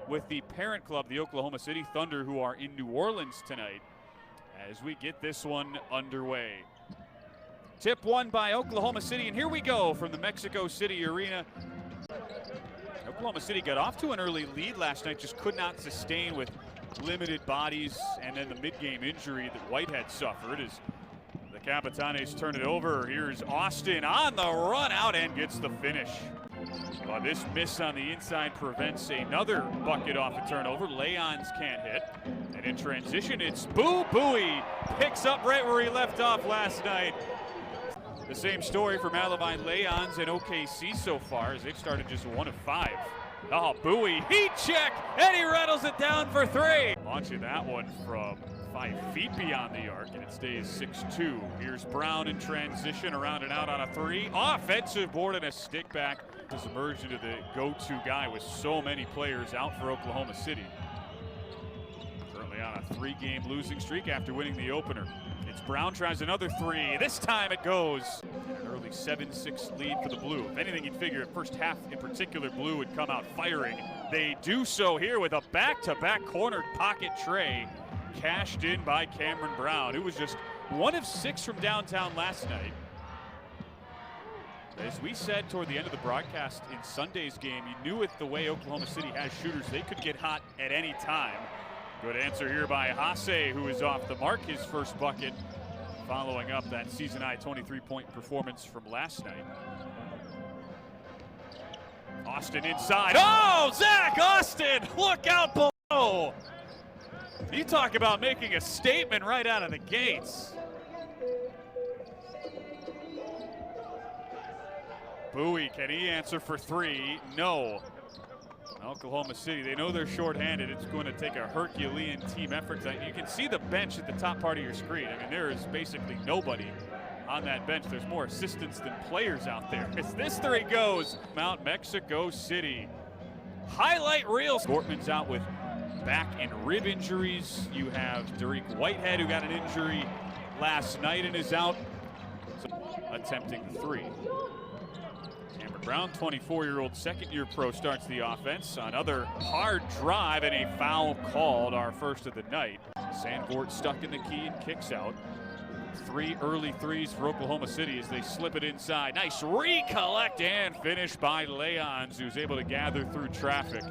with the parent club, the Oklahoma City Thunder, who are in New Orleans tonight as we get this one underway. Tip won by Oklahoma City, and here we go from the Mexico City Arena. Oklahoma City got off to an early lead last night, just could not sustain with limited bodies, and then the mid-game injury that Whitehead suffered as the Capitanes turn it over. Here's Austin on the run out and gets the finish. Well, this miss on the inside prevents another bucket off a turnover. Leons can't hit. And in transition, it's Bowie. Picks up right where he left off last night. The same story for Malavine Leons and OKC so far, as they've started just 1 of 5. Oh, Bowie, heat check, and he rattles it down for 3. Launching that one from 5 feet beyond the arc, and it stays 6-2. Here's Brown in transition, around and out on a 3. Offensive board and a stick back. Has emerged into the go-to guy with so many players out for Oklahoma City. Currently on a 3-game losing streak after winning the opener. It's Brown, tries another 3. This time it goes. An early 7-6 lead for the Blue. If anything, you'd figure at first half in particular, Blue would come out firing. They do so here with a back-to-back corner pocket tray cashed in by Cameron Brown, who was just 1 of 6 from downtown last night. As we said toward the end of the broadcast in Sunday's game, you knew with the way Oklahoma City has shooters, they could get hot at any time. Good answer here by Hasse, who is off the mark, his first bucket, following up that season-high 23-point performance from last night. Austin inside. Oh, Zach Austin, look out below. You talk about making a statement right out of the gates. Bowie, can he answer for 3? No. Oklahoma City, they know they're shorthanded. It's going to take a Herculean team effort. You can see the bench at the top part of your screen. I mean, there is basically nobody on that bench. There's more assistants than players out there. As this 3 goes, Mount Mexico City. Highlight reels. Gortman's out with back and rib injuries. You have Derek Whitehead, who got an injury last night and is out. So, attempting the 3. Cameron Brown, 24-year-old second-year pro, starts the offense. Another hard drive and a foul called, our first of the night. Sandfort stuck in the key and kicks out. 3 early threes for Oklahoma City as they slip it inside. Nice recollect and finish by Leons, who's able to gather through traffic.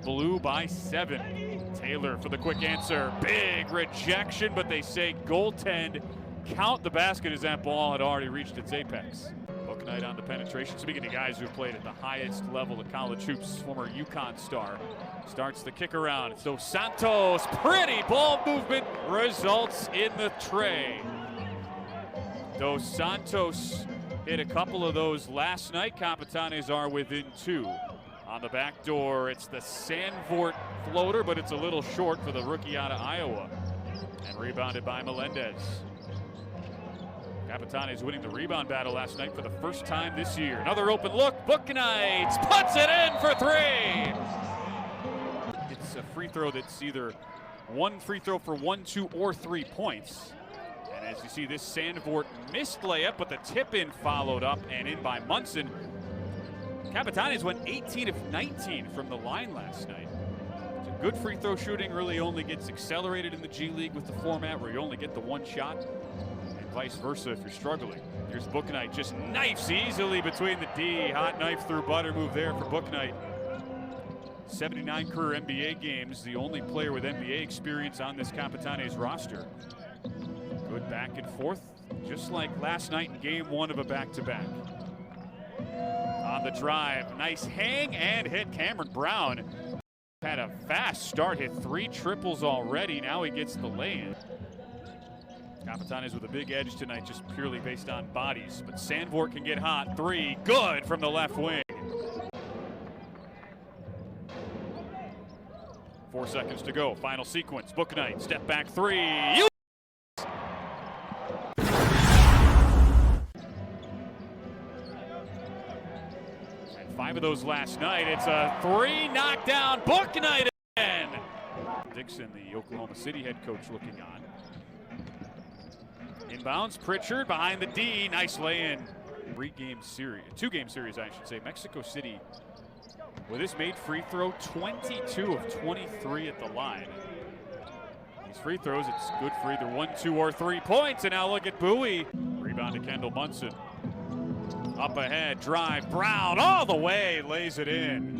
Blue by 7. Taylor for the quick answer. Big rejection, but they say goaltend. Count the basket as that ball had already reached its apex. Knight on the penetration. Speaking of guys who have played at the highest level of college hoops, former UConn star starts the kick around. So Santos, pretty ball movement, results in the tray. Dos Santos hit a couple of those last night. Capitanes are within 2. On the back door, it's the Sandfort floater, but it's a little short for the rookie out of Iowa. And rebounded by Melendez. Capitanes winning the rebound battle last night for the first time this year. Another open look, Booknights puts it in for 3. It's a free throw that's either 1 free throw for 1, 2, or 3 points. And as you see, this Sandfort missed layup, but the tip-in followed up and in by Munson. Capitanes went 18 of 19 from the line last night. It's a good free throw shooting, really only gets accelerated in the G League with the format where you only get the 1 shot. Vice versa if you're struggling. Here's Booknight, just knifes easily between the D. Hot knife through butter move there for Booknight. 79 career NBA games, the only player with NBA experience on this Capitanes roster. Good back and forth, just like last night in game 1 of a back-to-back. On the drive, nice hang and hit. Cameron Brown had a fast start, hit 3 triples already. Now he gets the lay-in. Capitanes with a big edge tonight, just purely based on bodies. But Sandfort can get hot. 3, good from the left wing. 4 seconds to go, final sequence. Booknight, step back 3. And 5 of those last night. It's a 3 knockdown. Booknight again. Dixon, the Oklahoma City head coach, looking on. Inbounds, Pritchard behind the D, nice lay-in. 2-game series, I should say. Mexico City with his made free throw, 22 of 23 at the line. These free throws, it's good for either 1, 2, or 3 points. And now look at Bowie. Rebound to Kendall Munson. Up ahead, drive, Brown all the way, lays it in.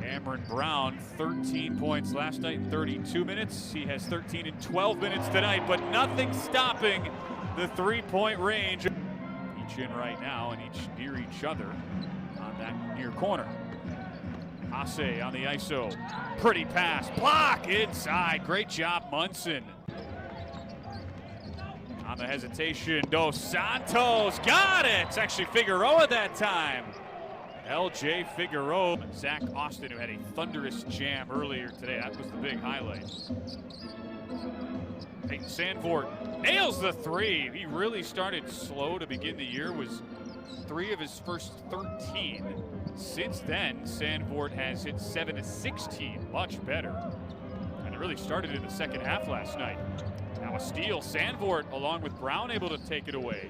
Cameron Brown, 13 points last night in 32 minutes. He has 13 in 12 minutes tonight, but nothing stopping the three-point range. Each in right now and each near each other on that near corner. Hasse on the ISO. Pretty pass, block inside. Great job, Munson. On the hesitation, Dos Santos got it. It's actually Figueroa that time. LJ Figueroa. Zach Austin, who had a thunderous jam earlier today. That was the big highlight. Peyton Sandfort nails the three. He really started slow to begin the year, was 3 of his first 13. Since then, Sandfort has hit 7 of 16, much better. And it really started in the second half last night. Now a steal, Sandfort along with Brown able to take it away.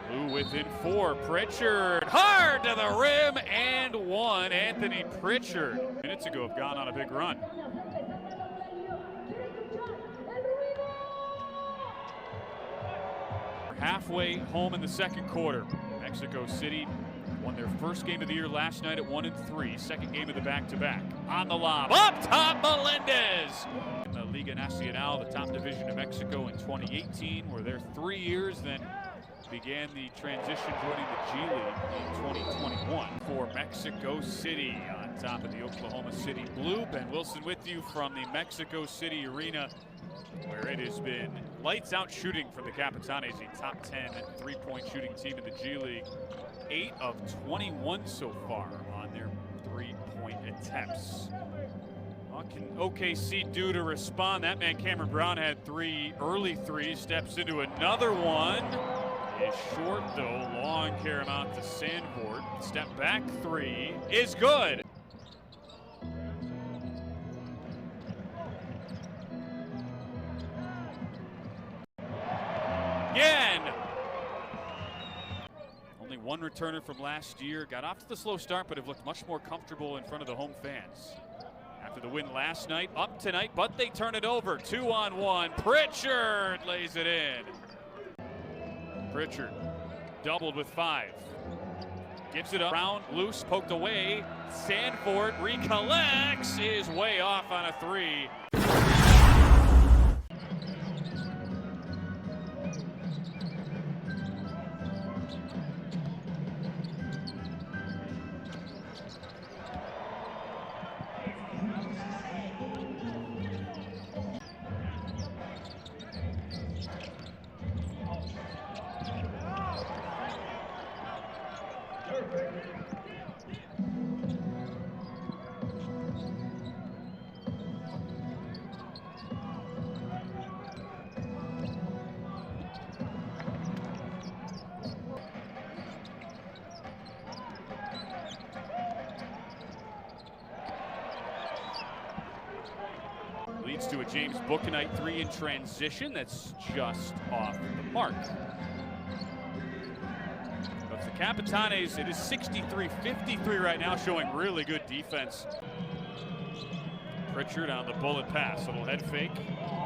Blue within 4, Pritchard, hard to the rim, and 1. Anthony Pritchard, minutes ago, have gone on a big run. Halfway home in the second quarter. Mexico City won their first game of the year last night at 1-3. Second game of the back-to-back. On the lob, up top, Melendez. In the Liga Nacional, the top division of Mexico in 2018, were there 3 years, then began the transition joining the G League in 2021 for Mexico City. On top of the Oklahoma City Blue, Ben Wilson with you from the Mexico City Arena, where it has been lights out shooting for the Capitanes, a top 10 three-point shooting team in the G League. 8 of 21 so far on their three-point attempts. What can OKC do to respond? That man Cameron Brown had 3 early threes, steps into another one. Is short though, long carry him out to Sandfort. Step back 3 is good. Again. Only 1 returner from last year. Got off to the slow start, but have looked much more comfortable in front of the home fans. After the win last night, up tonight, but they turn it over. 2-on-1. Pritchard lays it in. Pritchard doubled with 5. Gives it up. Brown loose, poked away. Sandfort recollects, is way off on a 3. Leads to a James Bouknight 3 in transition that's just off the mark. But the Capitanes, it is 63-53 right now, showing really good defense. Pritchard on the bullet pass, little head fake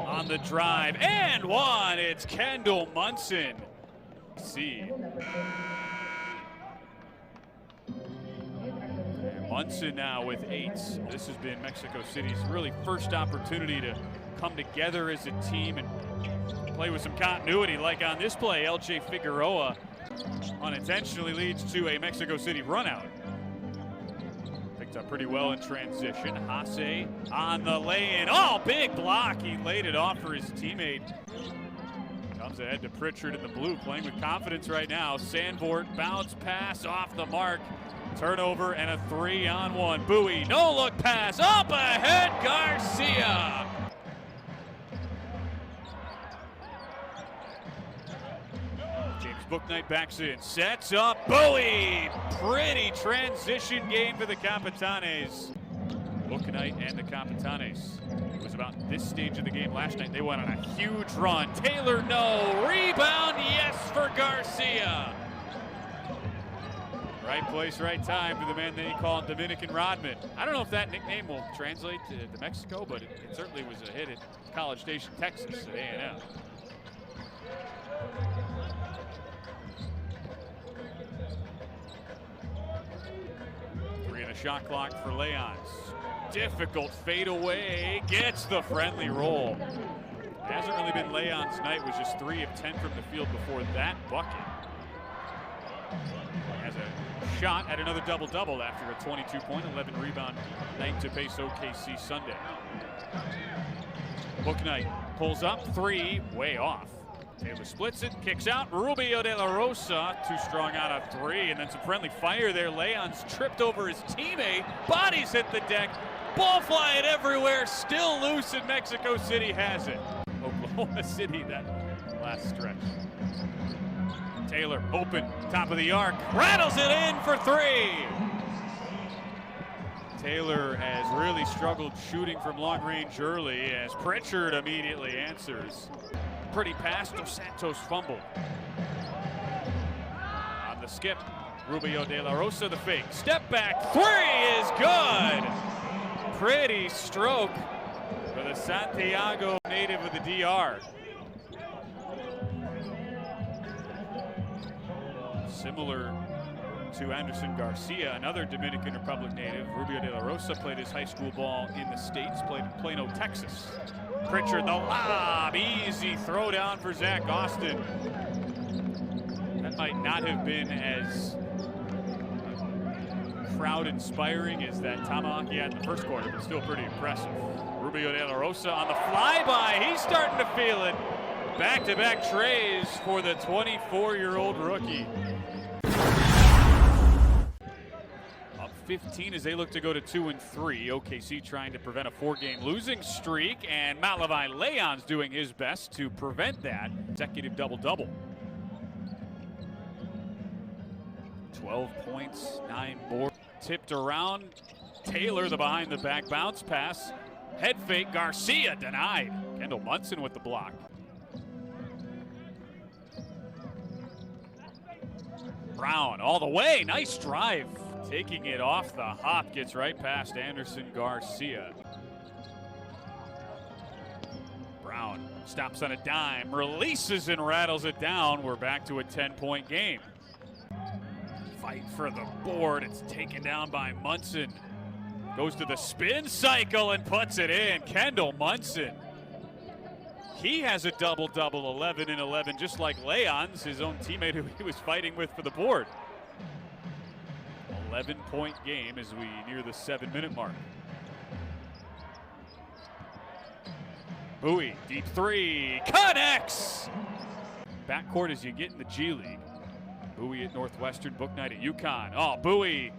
on the drive, and 1. It's Kendall Munson. Munson now with 8. This has been Mexico City's really first opportunity to come together as a team and play with some continuity, like on this play. LJ Figueroa unintentionally leads to a Mexico City runout. Picked up pretty well in transition. Hasse on the lay-in. Oh, big block. He laid it off for his teammate. Comes ahead to Pritchard in the blue, playing with confidence right now. Sandfort, bounce pass off the mark. Turnover and a 3-on-1. Bowie, no look pass, up ahead, Garcia. James Bouknight backs in, sets up, Bowie. Pretty transition game for the Capitanes. Bouknight and the Capitanes. It was about this stage of the game last night. They went on a huge run. Taylor, no. Rebound, yes, for Garcia. Right place, right time to the man they call Dominican Rodman. I don't know if that nickname will translate to Mexico, but it certainly was a hit at College Station, Texas at A&M. Three in the shot clock for Leons. Difficult fadeaway, gets the friendly roll. It hasn't really been Leon's night, was just 3 of 10 from the field before that bucket. Has a shot at another double-double after a 22-point, 11-rebound night to face OKC Sunday. Bouknight pulls up, 3, way off. Taylor splits it, kicks out. Rubio de la Rosa, too strong out of 3, and then some friendly fire there. Leon's tripped over his teammate, bodies hit the deck, ball flying everywhere, still loose, and Mexico City has it. Oklahoma City, that last stretch. Taylor open, top of the arc, rattles it in for 3. Taylor has really struggled shooting from long range early as Pritchard immediately answers. Pretty pass, Dos Santos fumble. On the skip, Rubio de la Rosa the fake. Step back, 3 is good. Pretty stroke for the Santiago native of the DR. Similar to Anderson Garcia, another Dominican Republic native, Rubio de la Rosa played his high school ball in the States, played in Plano, Texas. Pritchard, the lob, easy throw down for Zach Austin. That might not have been as crowd-inspiring as that tomahawk he had in the first quarter, but still pretty impressive. Rubio de la Rosa on the flyby, he's starting to feel it. Back-to-back trays for the 24-year-old rookie. Up 15 as they look to go to 2-3. OKC trying to prevent a 4-game losing streak, and Malavai Leon's doing his best to prevent that. Consecutive double-double. 12 points, 9 boards. Tipped around. Taylor, the behind-the-back bounce pass. Head fake, Garcia denied. Kendall Munson with the block. Brown all the way, nice drive. Taking it off the hop, gets right past Anderson Garcia. Brown stops on a dime, releases and rattles it down. We're back to a 10-point game. Fight for the board, it's taken down by Munson. Goes to the spin cycle and puts it in. Kendall Munson. He has a double-double, 11 and 11, just like Leon's, his own teammate who he was fighting with for the board. 11-point game as we near the 7-minute mark. Bowie, deep 3, connects! Backcourt as you get in the G League. Bowie at Northwestern, Bouknight at UConn. Oh, Bowie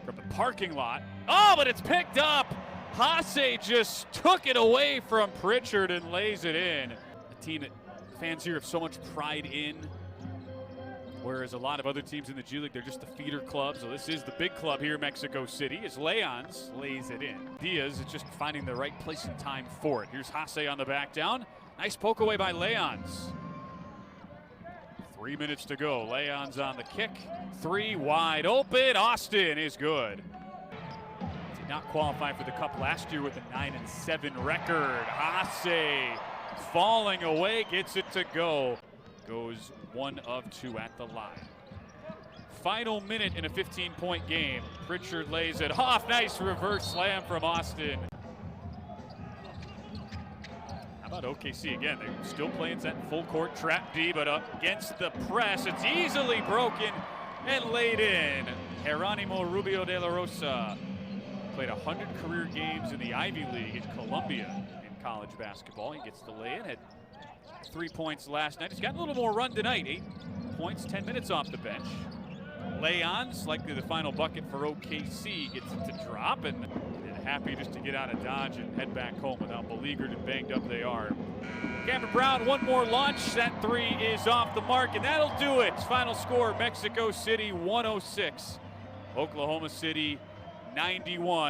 from the parking lot. Oh, but it's picked up! Hasse just took it away from Pritchard and lays it in. A team that fans here have so much pride in, whereas a lot of other teams in the G League, they're just the feeder club. So this is the big club here in Mexico City as Leons lays it in. Diaz is just finding the right place and time for it. Here's Hasse on the back down. Nice poke away by Leons. 3 minutes to go. Leons on the kick. 3 wide open. Austin is good. Did not qualify for the cup last year with a 9-7 record. Hasse falling away, gets it to go. Goes 1 of 2 at the line. Final minute in a 15-point game. Pritchard lays it off. Nice reverse slam from Austin. How about OKC again? They're still playing that full court trap D, but up against the press. It's easily broken and laid in. Geronimo Rubio de la Rosa played 100 career games in the Ivy League at Columbia in college basketball. He gets the lay in, had 3 points last night. He's got a little more run tonight. 8 points, 10 minutes off the bench. Leon's likely the final bucket for OKC. Gets it to drop and happy just to get out of Dodge and head back home with how beleaguered and banged up they are. Cameron Brown, one more launch. That 3 is off the mark, and that'll do it. Final score, Mexico City 106, Oklahoma City 91.